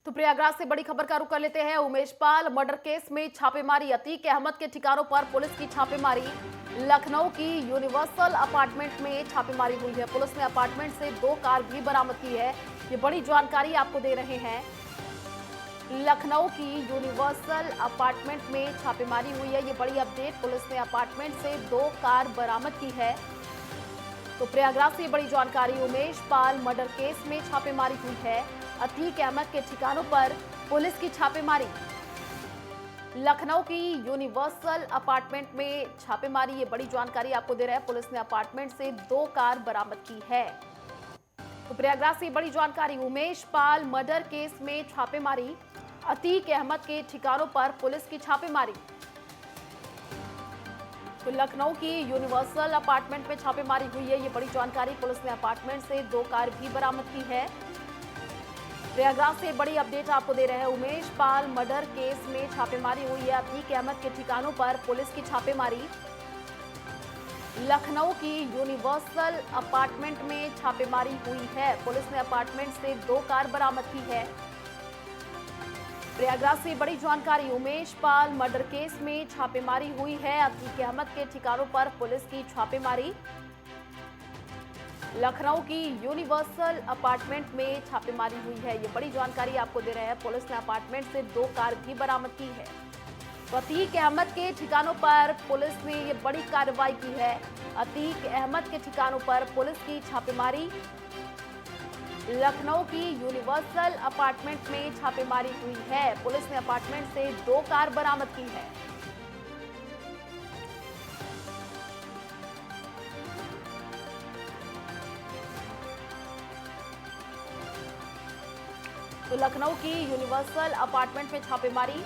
तो प्रयागराज से बड़ी खबर का रुख कर लेते हैं। उमेश पाल मर्डर केस में छापेमारी, अतीक अहमद के ठिकानों पर पुलिस की छापेमारी। लखनऊ की यूनिवर्सल अपार्टमेंट में छापेमारी हुई है। पुलिस ने अपार्टमेंट से 2 कार भी बरामद की है। ये बड़ी जानकारी आपको दे रहे हैं। लखनऊ की यूनिवर्सल अपार्टमेंट में छापेमारी हुई है, ये बड़ी अपडेट। पुलिस ने अपार्टमेंट से 2 कार बरामद की है। तो प्रयागराज से बड़ी जानकारी, उमेश पाल मर्डर केस में छापेमारी हुई है। अतीक अहमद के ठिकानों पर पुलिस की छापेमारी। लखनऊ की यूनिवर्सल अपार्टमेंट में छापेमारी, ये बड़ी जानकारी आपको दे रहे हैं। पुलिस ने अपार्टमेंट से 2 कार बरामद की है। तो प्रयागराज से बड़ी जानकारी, उमेश पाल मर्डर केस में छापेमारी। अतीक अहमद के ठिकानों पर पुलिस की छापेमारी। तो लखनऊ की यूनिवर्सल अपार्टमेंट में छापेमारी हुई है, ये बड़ी जानकारी। पुलिस ने अपार्टमेंट से 2 कार भी बरामद की है। प्रयागराज से बड़ी अपडेट आपको दे रहे हैं। उमेश पाल मर्डर केस में छापेमारी हुई है। अतीक अहमद के ठिकानों पर पुलिस की छापेमारी। लखनऊ की यूनिवर्सल अपार्टमेंट में छापेमारी हुई है। पुलिस ने अपार्टमेंट से 2 कार बरामद की है। प्रयागराज से बड़ी जानकारी, उमेश पाल मर्डर केस में छापेमारी हुई है। अतीक अहमद के ठिकानों पर पुलिस की छापेमारी। लखनऊ की यूनिवर्सल अपार्टमेंट में छापेमारी हुई है, ये बड़ी जानकारी आपको दे रहे हैं। पुलिस ने अपार्टमेंट से 2 कार भी बरामद की है। तो अतीक अहमद के ठिकानों पर पुलिस ने ये बड़ी कार्रवाई की है। अतीक अहमद के ठिकानों पर पुलिस की छापेमारी। लखनऊ की यूनिवर्सल अपार्टमेंट में छापेमारी हुई है। पुलिस ने अपार्टमेंट से 2 कार बरामद की है। तो लखनऊ की यूनिवर्सल अपार्टमेंट में छापेमारी।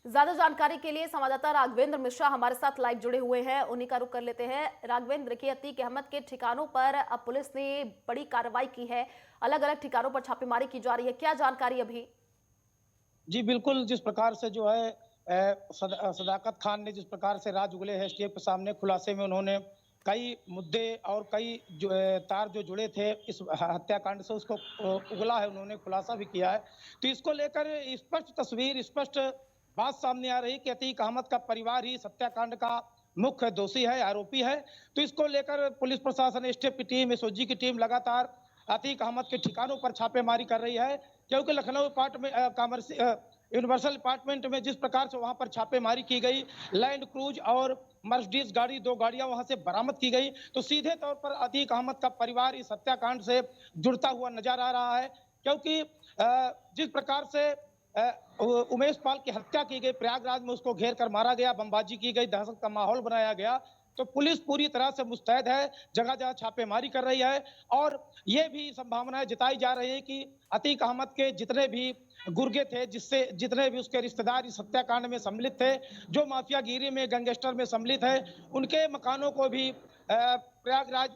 ज्यादा जानकारी के लिए संवाददाता राघवेंद्र मिश्रा हमारे साथ लाइव जुड़े हुए हैं, उन्हीं का रुख कर लेते हैं। राघवेंद्र, की अतीक अहमद के ठिकानों पर अब पुलिस ने बड़ी कार्रवाई की है। अलग अलग ठिकानों पर छापेमारी की जा रही है, क्या जानकारी अभी? जी बिल्कुल, जिस प्रकार से जो है सदाकत खान ने जिस प्रकार से राज उगले हैं स्टेज के सामने, खुलासे में उन्होंने कई मुद्दे और कई जो तार जो जुड़े थे इस हत्याकांड से, उसको उगला है, उन्होंने खुलासा भी किया है। तो इसको लेकर स्पष्ट तस्वीर, स्पष्ट बात सामने आ रही कि अतीक अहमद का परिवार ही इस हत्याकांड का मुख्य दोषी है, आरोपी है। तो इसको लेकर पुलिस प्रशासन, एसटीएफ की टीम, एसओजी की टीम लगातार अतीक अहमद के ठिकानों पर छापेमारी कर रही है। क्योंकि लखनऊ यूनिवर्सल अपार्टमेंट में जिस प्रकार से वहां पर छापेमारी की गई, लैंड क्रूज और मर्सिडीज गाड़ी, 2 गाड़ियां वहां से बरामद की गई, तो सीधे तौर पर अतीक अहमद का परिवार इस हत्याकांड से जुड़ता हुआ नजर आ रहा है। क्योंकि जिस प्रकार से उमेश पाल की हत्या की गई, प्रयागराज में उसको घेर कर मारा गया, बमबाजी की गई, दहशत का माहौल बनाया गया, तो पुलिस पूरी तरह से मुस्तैद है, जगह जगह छापेमारी कर रही है। और ये भी संभावनाएं जताई जा रही है कि अतीक अहमद के जितने भी गुर्गे थे, जितने भी उसके रिश्तेदार इस हत्याकांड में सम्मिलित थे, जो माफियागिरी में, गैंगस्टर में सम्मिलित है, उनके मकानों को भी प्रयागराज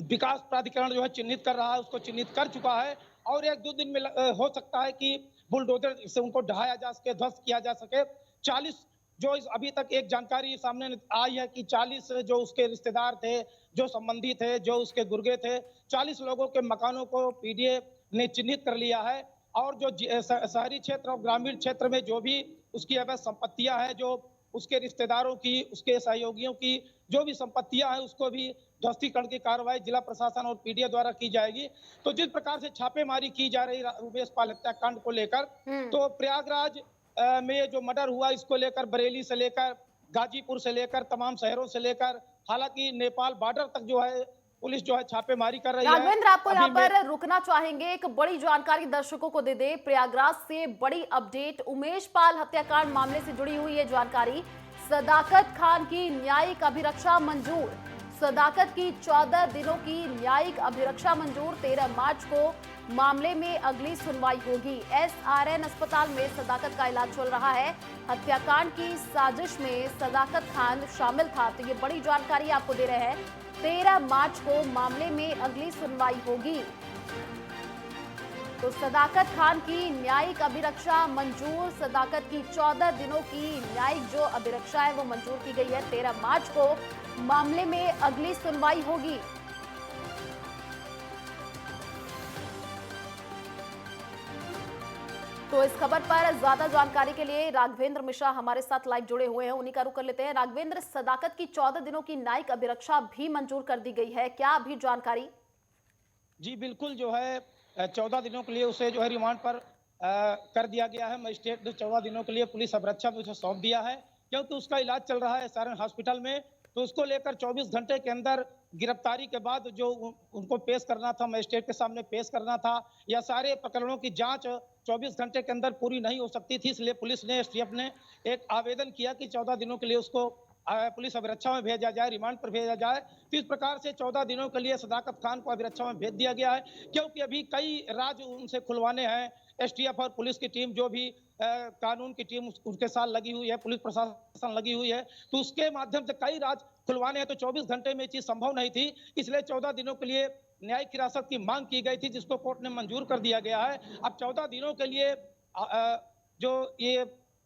विकास प्राधिकरण जो है चिन्हित कर रहा है, उसको चिन्हित कर चुका है। और 1-2 दिन में हो सकता है कि बुलडोजर से उनको ढहाया जा सके, ध्वस्त किया जा सके। 40 जो अभी तक एक जानकारी सामने आई है कि 40 जो उसके रिश्तेदार थे, जो संबंधी थे, जो उसके गुर्गे थे, 40 लोगों के मकानों को पीडीए ने चिन्हित कर लिया है। और जो शहरी क्षेत्र और ग्रामीण क्षेत्र में जो भी उसकी अवैध संपत्तियां हैं, जो उसके रिश्तेदारों की, उसके सहयोगियों की जो भी संपत्तियां हैं, उसको भी ध्वस्तीकरण की कार्रवाई जिला प्रशासन और पीडीए द्वारा की जाएगी। तो जिस प्रकार से छापेमारी की जा रही उमेश पाल हत्याकांड को लेकर, तो प्रयागराज में जो मर्डर हुआ, इसको लेकर बरेली से लेकर गाजीपुर से लेकर तमाम शहरों से लेकर, हालांकि नेपाल बॉर्डर तक जो है पुलिस जो है छापेमारी कर रही है। राघवेंद्र, आपको यहाँ पर रुकना चाहेंगे, एक बड़ी जानकारी दर्शकों को दे दे। प्रयागराज से बड़ी अपडेट, उमेश पाल हत्याकांड मामले से जुड़ी हुई है जानकारी। सदाकत खान की न्यायिक अभिरक्षा मंजूर। सदाकत की 14 दिनों की न्यायिक अभिरक्षा मंजूर। 13 मार्च को मामले में अगली सुनवाई होगी। एसआरएन अस्पताल में सदाकत का इलाज चल रहा है। हत्याकांड की साजिश में सदाकत खान शामिल था, तो ये बड़ी जानकारी आपको दे रहे हैं। 13 मार्च को मामले में अगली सुनवाई होगी। तो सदाकत खान की न्यायिक अभिरक्षा मंजूर। सदाकत की 14 दिनों की न्यायिक जो अभिरक्षा है वो मंजूर की गई है। 13 मार्च को मामले में अगली सुनवाई होगी। तो इस खबर पर ज्यादा जानकारी के लिए राघवेंद्र मिश्रा हमारे साथ लाइव जुड़े हुए हैं, उन्हीं का रुख कर लेते हैं। राघवेंद्र, सदाकत की 14 दिनों की न्यायिक अभिरक्षा भी मंजूर कर दी गई है, क्या अभी जानकारी? जी बिल्कुल, जो है 14 दिनों के लिए उसे जो है रिमांड पर कर दिया गया है। मजिस्ट्रेट ने 14 दिनों के लिए पुलिस अभिरक्षा में उसे सौंप दिया है, क्योंकि उसका इलाज चल रहा है सारण हॉस्पिटल में। तो उसको लेकर 24 घंटे के अंदर गिरफ्तारी के बाद जो उनको पेश करना था, मजिस्ट्रेट के सामने पेश करना था, या सारे प्रकरणों की जांच 24 घंटे के अंदर पूरी नहीं हो सकती थी। इसलिए पुलिस ने, एसटीएफ ने एक आवेदन किया कि 14 दिनों के लिए उसको पुलिस अभिरक्षा में भेजा जाए, रिमांड पर भेजा जाए। तो इस प्रकार से 14 दिनों के लिए सदाकत खान को अभिरक्षा में भेज दिया गया है, क्योंकि अभी कई राज उनसे खुलवाने हैं। एसटीएफ और पुलिस की टीम, जो भी कानून की टीम उनके साथ लगी हुई है, पुलिस प्रशासन लगी हुई है, तो उसके माध्यम से कई राज खुलवाने हैं। तो 24 घंटे में ये चीज संभव नहीं थी, इसलिए 14 दिनों के लिए न्यायिक हिरासत की मांग की गई थी, जिसको कोर्ट ने मंजूर कर दिया गया है। अब 14 दिनों के लिए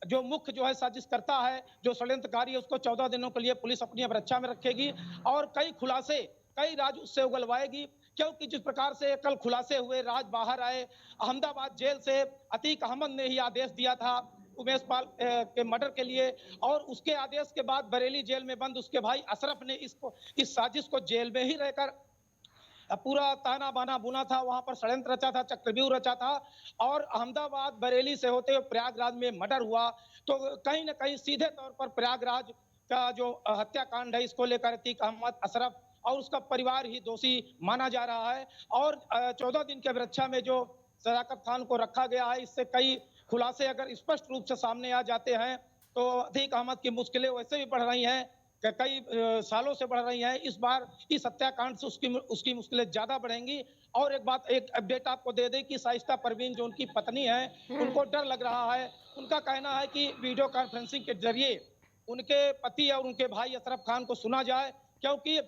जो मुख्य जो है साजिश करता है, जो षड्यंत्रकारी है, उसको 14 दिनों के लिए पुलिस अपनी अभिरक्षा में रखेगी और कई राज उससे उगलवाएगी। क्योंकि जिस प्रकार से कल खुलासे हुए, राज बाहर आए, अहमदाबाद जेल से अतीक अहमद ने ही आदेश दिया था उमेश पाल के मर्डर के लिए, और उसके आदेश के बाद बरेली जेल में बंद उसके भाई अशरफ ने इस साजिश को जेल में ही रहकर पूरा ताना बाना बुना था, वहां पर षड्यंत्र रचा था, चक्रव्यूह रचा था, और अहमदाबाद बरेली से होते हुए प्रयागराज में मर्डर हुआ। तो कहीं ना कहीं सीधे तौर पर प्रयागराज का जो हत्याकांड है, इसको लेकर अतीक अहमद, अशरफ और उसका परिवार ही दोषी माना जा रहा है। और 14 दिन की अभिरक्षा में जो सदाकत खान को रखा गया है, इससे कई खुलासे अगर स्पष्ट रूप से सामने आ जाते हैं, तो अतीक अहमद की मुश्किलें वैसे भी बढ़ रही हैं, कई सालों से बढ़ रही हैं। इस बार इस हत्याकांड से उसकी मुश्किलें ज्यादा बढ़ेंगी। और एक अपडेट आपको दे दें कि शाइस्ता परवीन, जो उनकी पत्नी है, उनको डर लग रहा है। उनका कहना है कि वीडियो कॉन्फ्रेंसिंग के जरिए उनके पति और उनके भाई अशरफ खान को सुना जाए, क्योंकि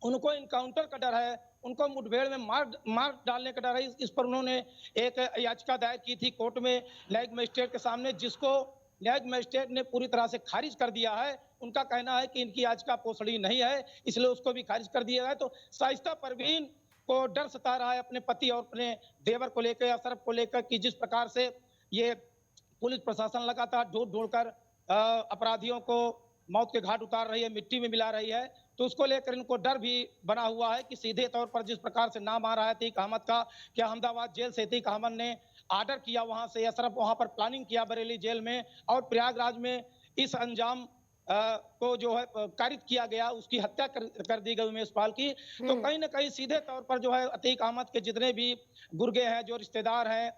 उनको इनकाउंटर का डर है, उनको मुठभेड़ में मार डालने का डर है। इस पर उन्होंने एक याचिका दायर की थी कोर्ट में न्यायिक मजिस्ट्रेट के सामने, जिसको न्यायिक मजिस्ट्रेट ने पूरी तरह से खारिज कर दिया है। उनका कहना है कि इनकी याचिका पोषणीय नहीं है, इसलिए उसको भी खारिज कर दिया है। तो शाइस्ता परवीन को डर सता रहा है अपने पति और अपने देवर को लेकर, अशरफ को लेकर, कि जिस प्रकार से ये पुलिस प्रशासन लगातार ढूंढ ढूंढकर अपराधियों को मौत के घाट उतार रही है, मिट्टी में मिला रही है। तो उसको लेकर इनको डर भी बना हुआ है कि सीधे तौर पर जिस प्रकार से नाम आ रहा है अतीक अहमद का, कि अहमदाबाद जेल से अतीक अहमद ने आर्डर किया, वहां से अशरफ वहां पर प्लानिंग किया बरेली जेल में, और प्रयागराज में इस अंजाम को जो है कारित किया गया, उसकी हत्या कर दी गई उमेश पाल की। तो कहीं ना कहीं सीधे तौर पर जो है अतीक अहमद के जितने भी गुर्गे हैं, जो रिश्तेदार हैं,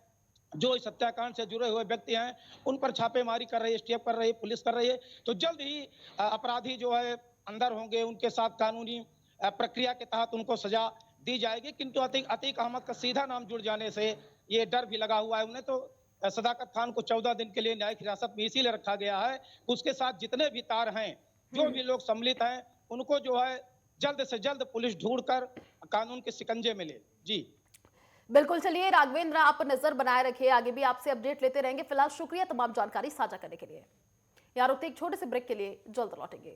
जो इस हत्याकांड से जुड़े हुए व्यक्ति हैं, उन पर छापेमारी कर रही है, एसटीएफ कर रही है, पुलिस कर रही है। तो जल्द ही अपराधी जो है अंदर होंगे, उनके साथ कानूनी प्रक्रिया के तहत उनको सजा दी जाएगी। किंतु अतीक अहमद का सीधा नाम जुड़ जाने से ये डर भी लगा हुआ है उन्हें। तो सदाकत खान को 14 दिन के लिए न्यायिक हिरासत में इसीलिए रखा गया है, उसके साथ जितने भी तार हैं, जो भी लोग सम्मिलित हैं, उनको जो है जल्द से जल्द पुलिस ढूंढकर कानून के शिकंजे में ले। जी बिल्कुल, चलिए राघवेंद्र, आप नजर बनाए रखिए, आगे भी आपसे अपडेट लेते रहेंगे। फिलहाल शुक्रिया तमाम जानकारी साझा करने के लिए। यहाँ रुकते एक छोटे से ब्रेक के लिए, जल्द लौटेंगे।